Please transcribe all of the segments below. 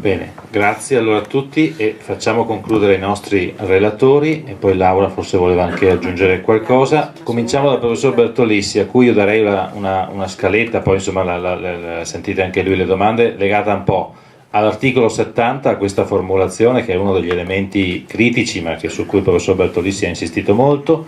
Bene, grazie allora a tutti e facciamo concludere i nostri relatori e poi Laura forse voleva anche aggiungere qualcosa. Cominciamo dal professor Bertolissi, a cui io darei una scaletta, poi insomma sentite anche lui le domande, legata un po' all'articolo 70, a questa formulazione che è uno degli elementi critici ma su cui il professor Bertolissi ha insistito molto.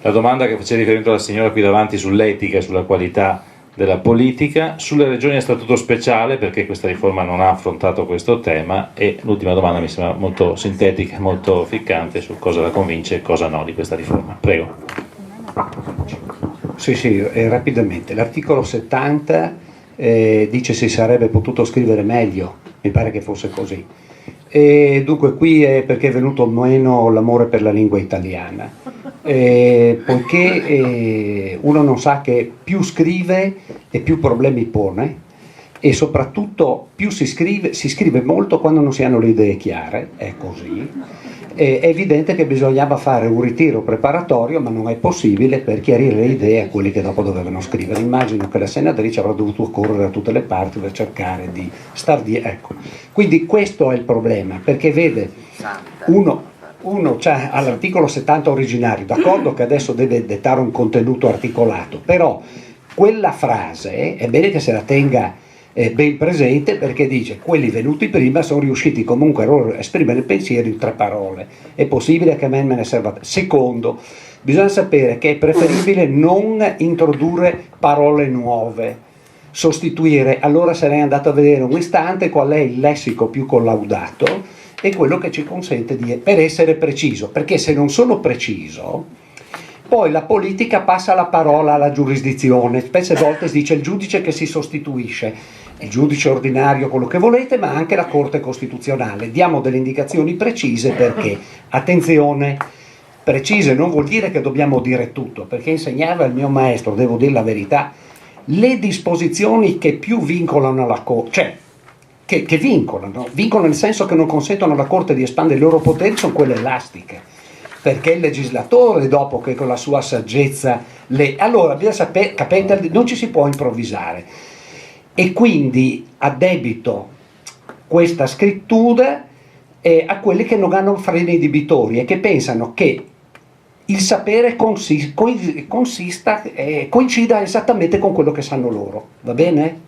La domanda che faceva riferimento alla signora qui davanti sull'etica e sulla qualità della politica, sulle regioni a statuto speciale, perché questa riforma non ha affrontato questo tema, e l'ultima domanda mi sembra molto sintetica, molto ficcante su cosa la convince e cosa no di questa riforma. Prego. Sì, rapidamente. L'articolo 70 dice si sarebbe potuto scrivere meglio, mi pare che fosse così. E dunque qui è perché è venuto meno l'amore per la lingua italiana, poiché uno non sa che più scrive e più problemi pone, e soprattutto più si scrive molto quando non si hanno le idee chiare, è così. È evidente che bisognava fare un ritiro preparatorio, ma non è possibile per chiarire le idee a quelli che dopo dovevano scrivere. Immagino che la senatrice avrà dovuto correre da tutte le parti per cercare di star di... Ecco. Quindi questo è il problema, perché vede, uno c'ha all'articolo 70 originario, d'accordo che adesso deve dettare un contenuto articolato, però quella frase è bene che se la tenga ben presente, perché dice quelli venuti prima sono riusciti comunque a esprimere il pensiero in 3 parole. È possibile che a me ne serva? Secondo, bisogna sapere che è preferibile non introdurre parole nuove, sostituire. Allora sarei andato a vedere un istante qual è il lessico più collaudato e quello che ci consente per essere preciso, perché se non sono preciso poi la politica passa la parola alla giurisdizione. Spesse volte si dice il giudice che si sostituisce, il giudice ordinario, quello che volete, ma anche la Corte Costituzionale. Diamo delle indicazioni precise perché, attenzione, precise non vuol dire che dobbiamo dire tutto, perché insegnava il mio maestro, devo dire la verità, le disposizioni che più vincolano la Corte, cioè che vincolano nel senso che non consentono alla Corte di espandere i loro poteri, sono quelle elastiche. Perché il legislatore, dopo che con la sua saggezza allora bisogna sapere, capite, non ci si può improvvisare, e quindi addebito questa scrittura a quelli che non hanno freni inibitori e che pensano che il sapere coincida esattamente con quello che sanno loro, va bene?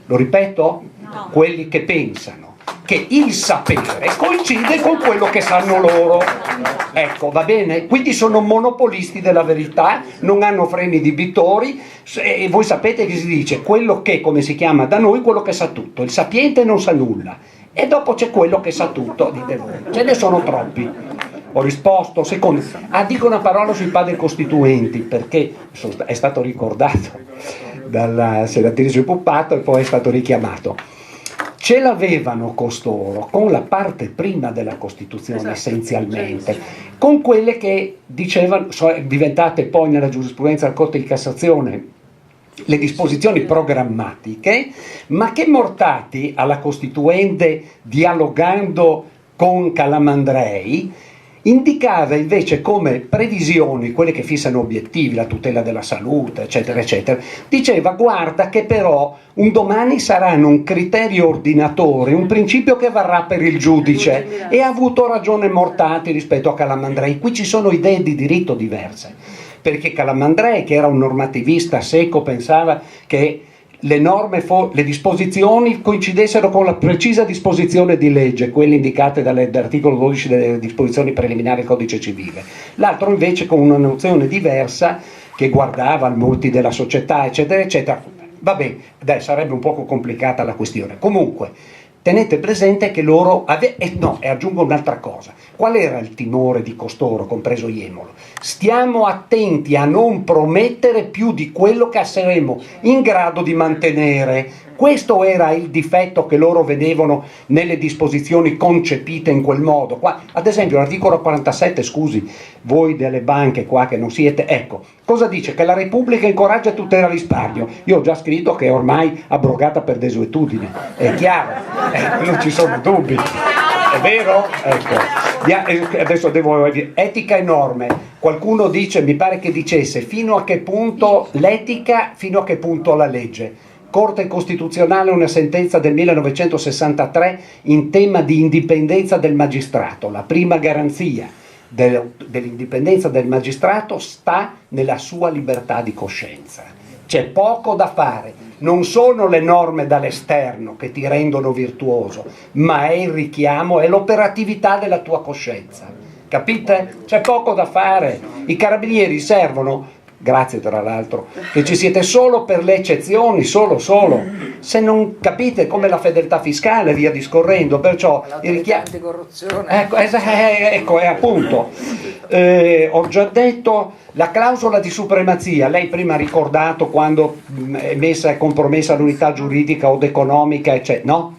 Lo ripeto? No. Quelli che pensano che il sapere coincide con quello che sanno loro, ecco, va bene? Quindi sono monopolisti della verità, non hanno freni inibitori, e voi sapete che si dice quello che, come si chiama da noi, quello che sa tutto, il sapiente non sa nulla, e dopo c'è quello che sa tutto, dite voi, ce ne sono troppi. Ho risposto, secondo, dico una parola sui padri costituenti, perché è stato ricordato dalla senatrice Puppato e poi è stato richiamato. Ce l'avevano costoro con la parte prima della Costituzione, esatto, essenzialmente, con quelle che dicevano, diventate poi nella giurisprudenza della Corte di Cassazione, le disposizioni programmatiche, ma che Mortati alla Costituente, dialogando con Calamandrei, indicava invece come previsioni, quelle che fissano obiettivi, la tutela della salute, eccetera, eccetera, diceva guarda che però un domani saranno un criterio ordinatore, un principio che varrà per il giudice, e ha avuto ragione Mortati rispetto a Calamandrei. Qui ci sono idee di diritto diverse, perché Calamandrei, che era un normativista secco, pensava che le norme, le disposizioni coincidessero con la precisa disposizione di legge, quelle indicate dall'articolo 12 delle disposizioni preliminari del Codice Civile. L'altro invece con una nozione diversa che guardava al multi della società, eccetera, eccetera. Vabbè, dai, sarebbe un poco complicata la questione. Comunque, tenete presente che loro e aggiungo un'altra cosa. Qual era il timore di costoro, compreso Jemolo? Stiamo attenti a non promettere più di quello che saremo in grado di mantenere. Questo era il difetto che loro vedevano nelle disposizioni concepite in quel modo. Qua, ad esempio, l'articolo 47, scusi, voi delle banche qua che non siete, ecco, cosa dice? Che la Repubblica incoraggia e tutela il risparmio. Io ho già scritto che è ormai abrogata per desuetudine, è chiaro, non ci sono dubbi. È vero? Ecco. Adesso devo dire, etica enorme. Qualcuno dice, mi pare che dicesse, fino a che punto l'etica, fino a che punto la legge. Corte Costituzionale, una sentenza del 1963 in tema di indipendenza del magistrato. La prima garanzia dell'indipendenza del magistrato sta nella sua libertà di coscienza. C'è poco da fare, non sono le norme dall'esterno che ti rendono virtuoso, ma è il richiamo, è l'operatività della tua coscienza. Capite? C'è poco da fare. I carabinieri servono, grazie tra l'altro, che ci siete solo per le eccezioni, solo. Se non capite come la fedeltà fiscale, via discorrendo, perciò il richiamo... anticorruzione. Ecco, è appunto. Ho già detto la clausola di supremazia, lei prima ha ricordato quando è compromessa l'unità giuridica o economica, eccetera, no?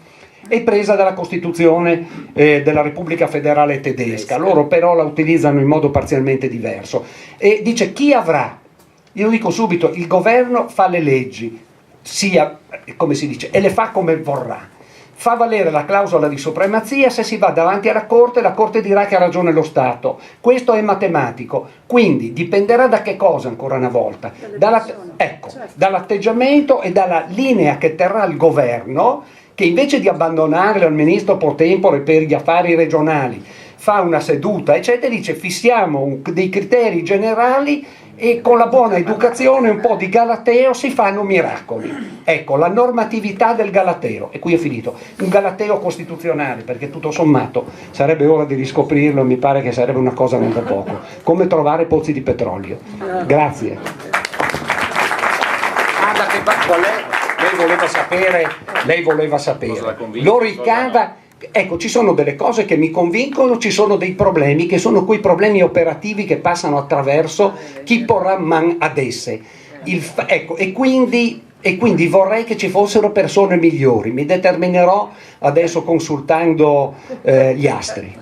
È presa dalla Costituzione della Repubblica Federale Tedesca, loro però la utilizzano in modo parzialmente diverso e dice chi avrà, io dico subito, il governo fa le leggi, sia come si dice, e le fa come vorrà, fa valere la clausola di supremazia, se si va davanti alla Corte, la Corte dirà che ha ragione lo Stato, questo è matematico, quindi dipenderà da che cosa ancora una volta? Dall'atteggiamento e dalla linea che terrà il governo, che invece di abbandonarle al ministro pro tempore per gli affari regionali, fa una seduta, eccetera, dice fissiamo dei criteri generali e con la buona educazione e un po' di galateo si fanno miracoli. Ecco, la normatività del galateo, e qui è finito, un galateo costituzionale, perché tutto sommato sarebbe ora di riscoprirlo, mi pare che sarebbe una cosa non da poco, come trovare pozzi di petrolio. Grazie. Qual è? Lei voleva sapere, lo ricava, ecco, ci sono delle cose che mi convincono, ci sono dei problemi che sono quei problemi operativi che passano attraverso chi porrà man ad esse, ecco, e quindi vorrei che ci fossero persone migliori, mi determinerò adesso consultando gli astri.